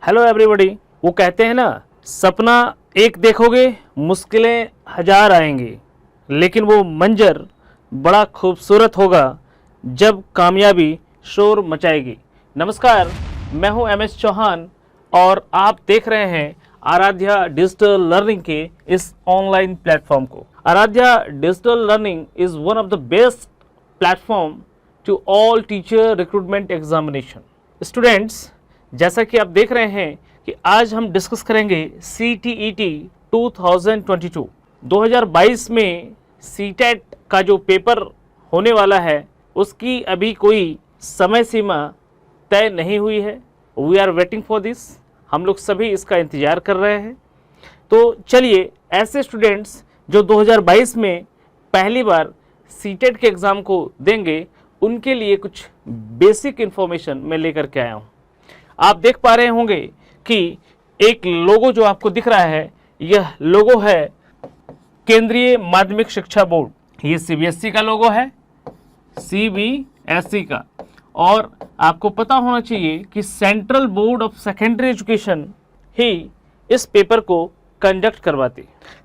Hello everybody. वो कहते हैं ना, सपना एक देखोगे मुश्किलें हजार आएंगी, लेकिन वो मंजर बड़ा खूबसूरत होगा जब कामयाबी शोर मचाएगी। नमस्कार, मैं हूं MS चौहान और आप देख रहे हैं आराध्या डिजिटल लर्निंग के इस ऑनलाइन प्लेटफॉर्म को। Aaradhya digital learning is one of the best platform to all teacher recruitment examination. Students, जैसा कि आप देख रहे हैं कि आज हम डिस्कस करेंगे CTET 2022 2022 में CTET का जो पेपर होने वाला है उसकी अभी कोई समय सीमा तय नहीं हुई है। We are waiting for this. हम लोग सभी इसका इंतज़ार कर रहे हैं। तो चलिए, ऐसे स्टूडेंट्स जो 2022 में पहली बार CTET के एग्ज़ाम को देंगे उनके लिए कुछ बेसिक इन्फॉर्मेशन मैं लेकर के आया हूँ। आप देख पा रहे होंगे कि एक लोगो जो आपको दिख रहा है, यह लोगो है केंद्रीय माध्यमिक शिक्षा बोर्ड। ये CBSE का लोगो है, CBSE का। और आपको पता होना चाहिए कि central board of secondary education ही इस पेपर को कंडक्ट करवाती।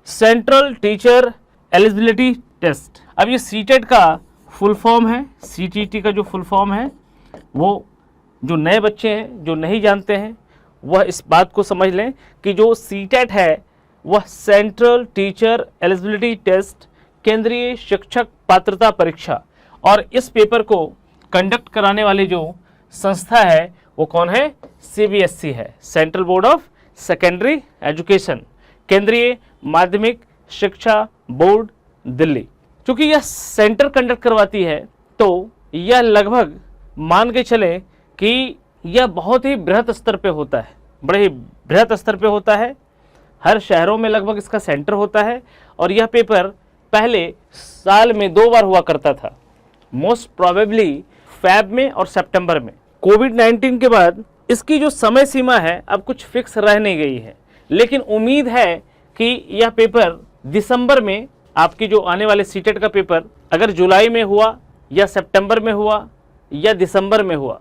Central teacher eligibility test. अब ये CTET का फुल फॉर्म है। CTET का जो फुल फॉर्म है, वो जो नए बच्चे हैं जो नहीं जानते हैं वह इस बात को समझ लें कि जो CTET है वह सेंट्रल टीचर एलिजिबिलिटी टेस्ट, केंद्रीय शिक्षक पात्रता परीक्षा। और इस पेपर को कंडक्ट कराने वाली जो संस्था है वो कौन है? CBSE है, central board of secondary education, केंद्रीय माध्यमिक शिक्षा बोर्ड दिल्ली। क्योंकि यह सेंटर कंडक्ट करवाती है तो यह लगभग मान के चले कि यह बहुत ही बृहत स्तर पे होता है, बड़े ही बृहत स्तर पे होता है। हर शहरों में लगभग इसका सेंटर होता है और यह पेपर पहले साल में 2 बार हुआ करता था, मोस्ट प्रोबेबली फैब में और सितंबर में। कोविड-19 के बाद इसकी जो समय सीमा है अब कुछ फिक्स रह नहीं गई है, लेकिन उम्मीद है कि यह पेपर दिसंबर में, आपकी जो आने वाले CTET का पेपर अगर जुलाई में हुआ या सितंबर में हुआ या दिसंबर में हुआ,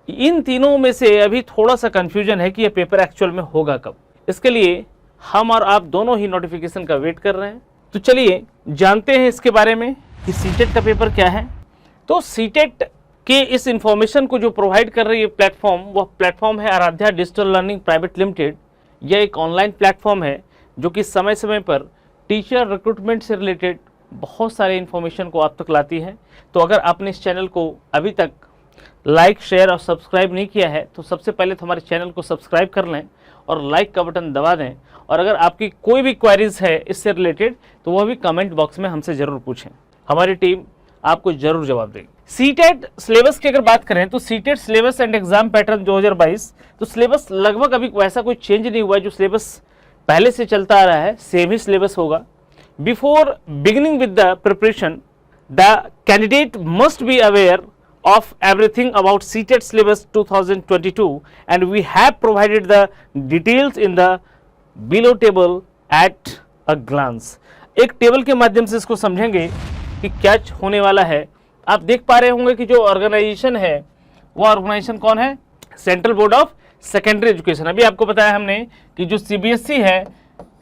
इन तीनों में से अभी थोड़ा सा कंफ्यूजन है कि यह पेपर एक्चुअल में होगा कब। इसके लिए हम और आप दोनों ही नोटिफिकेशन का वेट कर रहे हैं। तो चलिए जानते हैं इसके बारे में कि CTET का पेपर क्या है। तो CTET के इस इंफॉर्मेशन को जो प्रोवाइड कर रही है प्लेटफॉर्म, वह प्लेटफॉर्म है Aaradhya digital learning private limited. यह एक ऑनलाइन प्लेटफॉर्म है जो कि समय समय पर टीचर रिक्रूटमेंट से रिलेटेड बहुत सारे इन्फॉर्मेशन को आप तक लाती है। तो अगर आपने इस चैनल को अभी तक लाइक, शेयर और सब्सक्राइब नहीं किया है तो सबसे पहले तो हमारे चैनल को सब्सक्राइब कर लें और लाइक का बटन दबा दें। और अगर आपकी कोई भी क्वेरीज है इससे रिलेटेड तो वह भी कमेंट बॉक्स में हमसे ज़रूर पूछें, हमारी टीम आपको ज़रूर जवाब देगी। CTET सिलेबस की अगर बात करें तो CTET syllabus and exam pattern 2022, तो सिलेबस लगभग अभी वैसा कोई चेंज नहीं हुआ है। जो सिलेबस पहले से चलता आ रहा है सेम ही सिलेबस होगा। Before beginning with the preparation, the candidate must be aware of everything about CTET syllabus 2022 and we have provided the details in the below table at a glance। एक table के माध्यम से इसको समझेंगे कि क्या होने वाला है। आप देख पा रहे होंगे कि जो ऑर्गेनाइजेशन है वो ऑर्गेनाइजेशन कौन है? Central board of secondary education. अभी आपको बताया हमने कि जो CBSE है,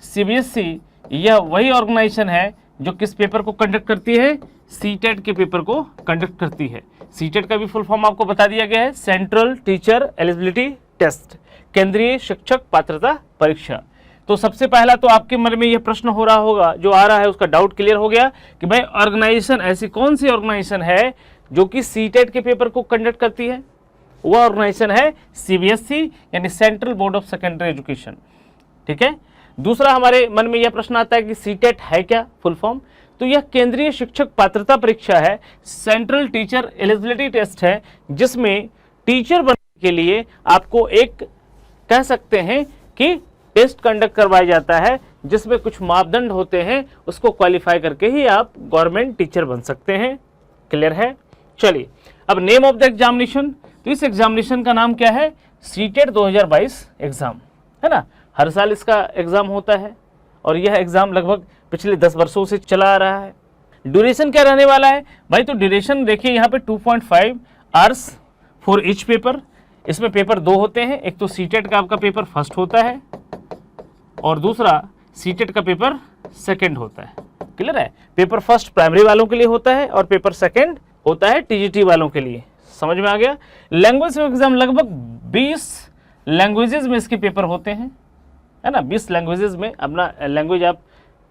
CBSE यह वही ऑर्गेनाइजेशन है जो किस पेपर को कंडक्ट करती है? CTET के पेपर को कंडक्ट करती है। CTET का भी फुल फॉर्म आपको बता दिया गया है, सेंट्रल टीचर एलिजिबिलिटी टेस्ट, केंद्रीय शिक्षक पात्रता परीक्षा। तो सबसे पहला तो आपके मन में यह प्रश्न हो रहा होगा, जो आ रहा है उसका डाउट क्लियर हो गया कि भाई ऑर्गेनाइजेशन, ऐसी कौन सी ऑर्गेनाइजेशन है जो कि CTET के पेपर को कंडक्ट करती है? वह ऑर्गेनाइजेशन है CBSE यानी central board of secondary education. ठीक है। दूसरा हमारे मन में यह प्रश्न आता है कि CTET है क्या फुल फॉर्म? तो यह केंद्रीय शिक्षक पात्रता परीक्षा है, सेंट्रल टीचर एलिजिबिलिटी टेस्ट है, जिसमें टीचर बनने के लिए आपको एक कह सकते हैं कि टेस्ट कंडक्ट करवाया जाता है, जिसमें कुछ मापदंड होते हैं, उसको क्वालिफाई करके ही आप गवर्नमेंट टीचर बन सकते हैं। क्लियर है? चलिए, अब नेम ऑफ द एग्जामिनेशन। तो इस एग्जामिनेशन का नाम क्या है? CTET 2022 एग्जाम है ना। हर साल इसका एग्जाम होता है और यह एग्जाम लगभग पिछले 10 वर्षों से चला आ रहा है। ड्यूरेशन क्या रहने वाला है भाई? तो ड्यूरेशन देखिए यहाँ पे 2.5 आवर्स फॉर ईच पेपर। इसमें पेपर दो होते हैं, एक तो सीटेट का आपका पेपर फर्स्ट होता है और दूसरा सीटेट का पेपर सेकंड होता है। क्लियर है? पेपर फर्स्ट प्राइमरी वालों के लिए होता है और पेपर सेकंड होता है टीजीटी वालों के लिए। समझ में आ गया? लैंग्वेज एग्जाम लगभग 20 लैंग्वेजेस में इसके पेपर होते हैं, है ना। 20 लैंग्वेजेस में अपना लैंग्वेज आप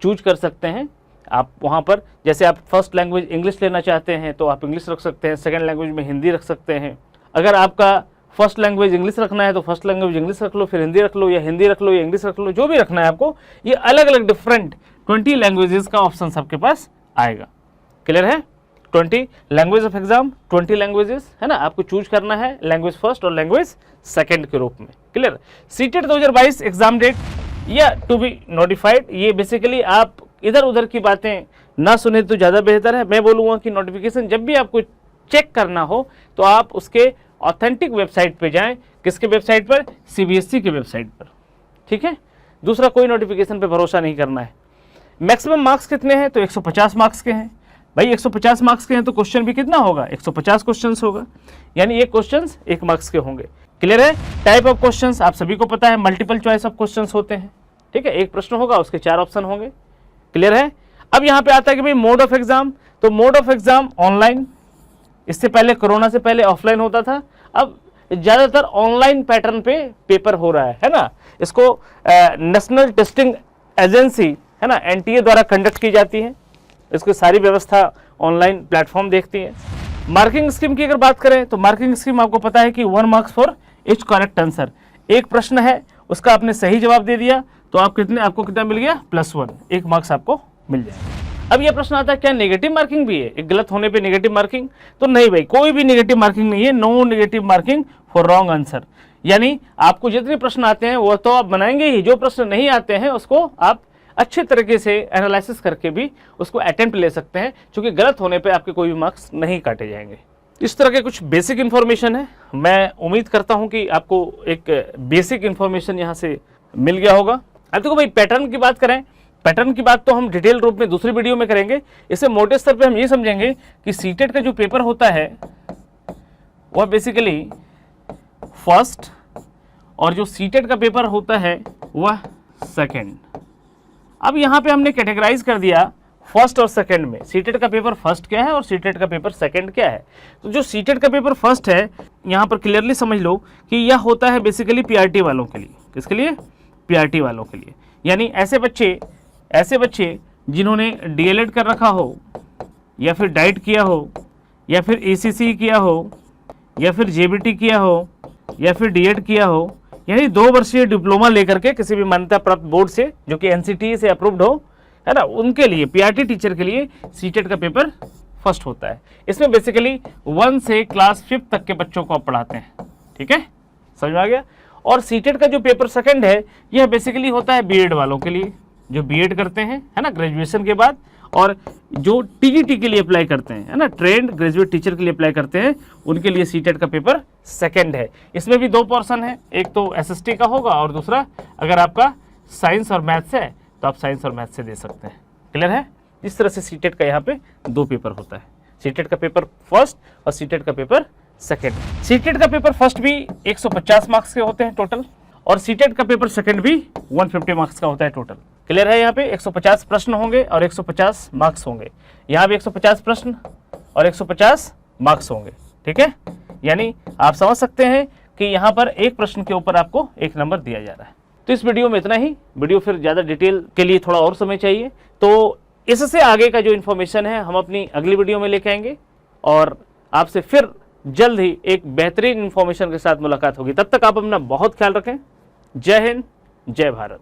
चूज कर सकते हैं। आप वहाँ पर जैसे आप फर्स्ट लैंग्वेज इंग्लिश लेना चाहते हैं तो आप इंग्लिश रख सकते हैं, सेकंड लैंग्वेज में हिंदी रख सकते हैं। अगर आपका फर्स्ट लैंग्वेज इंग्लिश रखना है तो फर्स्ट लैंग्वेज इंग्लिश रख लो, फिर हिंदी रख लो, या हिंदी रख लो या इंग्लिश रख लो, जो भी रखना है आपको। ये अलग अलग डिफरेंट 20 लैंग्वेजेस का ऑप्शन सबके पास आएगा। क्लियर है? 20 लैंग्वेज ऑफ एग्जाम, 20 लैंग्वेजेस, है ना। आपको चूज करना है लैंग्वेज फर्स्ट और लैंग्वेज सेकंड के रूप में। क्लियर? सीटेट 2022 एग्जाम डेट या टू बी नोटिफाइड, ये बेसिकली आप इधर उधर की बातें ना सुने तो ज़्यादा बेहतर है। मैं बोलूँगा कि नोटिफिकेशन जब भी आपको चेक करना हो तो आप उसके ऑथेंटिक वेबसाइट पे जाएं। किसके वेबसाइट पर? सीबीएसई के वेबसाइट पर। ठीक है? दूसरा कोई नोटिफिकेशन पे भरोसा नहीं करना है। मैक्सिमम मार्क्स कितने हैं? तो 150 मार्क्स के हैं भाई। 150 मार्क्स के हैं तो क्वेश्चन भी कितना होगा? 150 क्वेश्चंस होगा, यानी एक क्वेश्चंस 1 मार्क्स के होंगे। क्लियर है? टाइप ऑफ क्वेश्चंस आप सभी को पता है, मल्टीपल चॉइस ऑफ क्वेश्चंस होते हैं। ठीक है? एक प्रश्न होगा, उसके 4 ऑप्शन होंगे। क्लियर है? अब यहाँ पे आता है कि भाई मोड ऑफ एग्जाम, तो मोड ऑफ एग्जाम ऑनलाइन। इससे पहले कोरोना से पहले ऑफलाइन होता था, अब ज़्यादातर ऑनलाइन पैटर्न पे पेपर हो रहा है ना। इसको नेशनल टेस्टिंग एजेंसी, है ना, एनटीए द्वारा कंडक्ट की जाती है। इसकी सारी व्यवस्था ऑनलाइन प्लेटफॉर्म देखती है। मार्किंग स्कीम की अगर बात करें तो मार्किंग स्कीम आपको पता है कि 1 marks for each correct answer. एक प्रश्न है, उसका आपने सही जवाब दे दिया तो आपको कितना मिल गया? +1, 1 मार्क्स आपको मिल जाएगा। अब यह प्रश्न आता है क्या नेगेटिव मार्किंग भी है? एक गलत होने पे नेगेटिव मार्किंग? तो नहीं भाई, कोई भी नेगेटिव मार्किंग नहीं है। No negative marking for wrong answer. यानी आपको जितने प्रश्न आते हैं वो तो आप बनाएंगे ही, जो प्रश्न नहीं आते हैं उसको आप अच्छे तरीके से एनालिसिस करके भी उसको अटेम्प्ट ले सकते हैं, क्योंकि गलत होने पे आपके कोई भी मार्क्स नहीं काटे जाएंगे। इस तरह के कुछ बेसिक इन्फॉर्मेशन है। मैं उम्मीद करता हूं कि आपको एक बेसिक इन्फॉर्मेशन यहाँ से मिल गया होगा। अब देखो भाई, पैटर्न की बात करें, पैटर्न की बात तो हम डिटेल रूप में दूसरी वीडियो में करेंगे। इससे मोटे स्तर पे हम ये समझेंगे कि सीटेट का जो पेपर होता है वह बेसिकली फर्स्ट, और जो सीटेट का पेपर होता है वह सेकंड। अब यहाँ पे हमने कैटेगराइज कर दिया फर्स्ट और सेकंड में। सीटेट का पेपर फर्स्ट क्या है और सीटेट का पेपर सेकंड क्या है। तो जो सीटेट का पेपर फर्स्ट है, यहाँ पर क्लियरली समझ लो कि यह होता है बेसिकली पीआरटी वालों के लिए। किसके लिए? पीआरटी वालों के लिए। यानी ऐसे बच्चे जिन्होंने डीएलएड कर रखा हो, या फिर डाइट किया हो, या फिर एसीसी किया हो, या फिर जेबीटी किया हो, या फिर डीएड किया हो, यानी 2 वर्षीय डिप्लोमा लेकर के किसी भी मान्यता प्राप्त बोर्ड से जो कि एनसीटी से अप्रूव्ड हो, है ना, उनके लिए, पीआरटी टीचर के लिए सीटेट का पेपर फर्स्ट होता है। इसमें बेसिकली 1 से क्लास 5 तक के बच्चों को आप पढ़ाते हैं। ठीक है? समझ में आ गया? और सीटेट का जो पेपर सेकंड है, यह बेसिकली होता है बीएड वालों के लिए, जो बीएड करते हैं, है ना, ग्रेजुएशन के बाद, और जो टीजीटी के लिए अप्लाई करते हैं, है ना, ट्रेंड ग्रेजुएट टीचर के लिए अप्लाई करते हैं, उनके लिए सीटेट का पेपर सेकंड है। इसमें भी 2 पोर्शन है, एक तो एसएसटी का होगा और दूसरा अगर आपका साइंस और मैथ्स है तो आप साइंस और मैथ्स से दे सकते हैं। क्लियर है? इस तरह से सीटेट का यहाँ पे 2 पेपर होता है, सीटेट का पेपर फर्स्ट और सीटेट का पेपर सेकंड। सीटेट का पेपर फर्स्ट भी 150 मार्क्स के होते हैं टोटल, और सीटेट का पेपर सेकंड भी 150 मार्क्स का होता है टोटल। क्लियर है? यहाँ पे 150 प्रश्न होंगे और 150 मार्क्स होंगे। यहाँ भी 150 प्रश्न और 150 मार्क्स होंगे। ठीक है? यानी आप समझ सकते हैं कि यहाँ पर एक प्रश्न के ऊपर आपको 1 नंबर दिया जा रहा है। तो इस वीडियो में इतना ही। वीडियो फिर ज़्यादा डिटेल के लिए थोड़ा और समय चाहिए, तो इससे आगे का जो इन्फॉर्मेशन है हम अपनी अगली वीडियो में लेके आएंगे और आपसे फिर जल्द ही एक बेहतरीन इन्फॉर्मेशन के साथ मुलाकात होगी। तब तक आप अपना बहुत ख्याल रखें। जय हिंद, जय भारत।